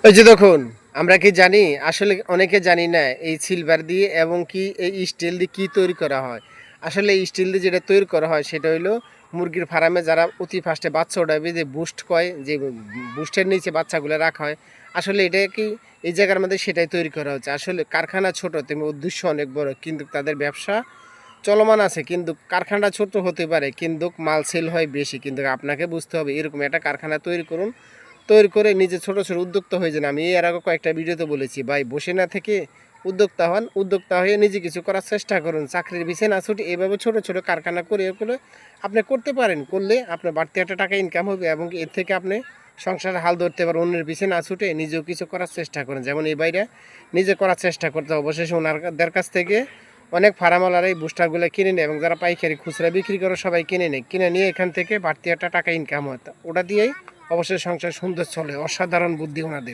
ওই যে দেখুন, আমরা কি জানি? আসলে অনেকে জানি না এই সিলভার দিয়ে এবং কি এই স্টিল দিয়ে কি তৈরি করা হয়। আসলে এই স্টিল দিয়ে যেটা তৈরি করা হয় সেটা হইলো মুরগির ফার্মে যারা অতি ফার্স্টে বাচ্চা ওঠাবে যে বুস্ট কয় যে বুস্টের নিচে বাচ্চাগুলো রাখা হয়। আসলে এটা কি এই জায়গার মধ্যে সেটাই তৈরি করা হচ্ছে। আসলে কারখানা ছোট তেমনি উদ্দেশ্য অনেক বড় কিন্তু তাদের ব্যবসা চলমান আছে কিন্তু কারখানাটা ছোট হতে পারে কিন্তু মাল সেল হয় বেশি। কিন্তু আপনাকে বুঝতে হবে এরকম একটা কারখানা তৈরি করুন। তৈরি করে নিজে ছোট, ছোট উদ্যোক্তা হয়ে যান। আমি এর আগে কয়েকটা ভিডিওতে বলেছি, ভাই বসে না থেকে উদ্যোক্তা হন। উদ্যোক্তা হয়ে নিজে কিছু করার চেষ্টা করুন। চাকরির পিছে না ছুটে এভাবে ছোট, ছোট কারখানা করে আপনি করতে পারেন। করলে আপনার বাড়তি একটা টাকা ইনকাম হবে এবং এর থেকে আপনি সংসারে হাল ধরতে পারেন। অন্যের পিছে না ছুটে নিজেও কিছু করার চেষ্টা করেন। যেমন এই ভাইরা নিজে করার চেষ্টা করতে অবশেষে ওনাদের কাছ থেকে অনেক ফার্মওয়ালারা এই বুস্টারগুলো কিনে নেয় এবং যারা পাইকারি খুচরা বিক্রি করে সবাই কিনে নেয়। কিনে নিয়ে এখান থেকে বাড়তি একটা টাকা ইনকাম হয়। ওটা দিয়েই অবশ্যই সংসার সুন্দর চলে। অসাধারণ বুদ্ধি ওনাদের।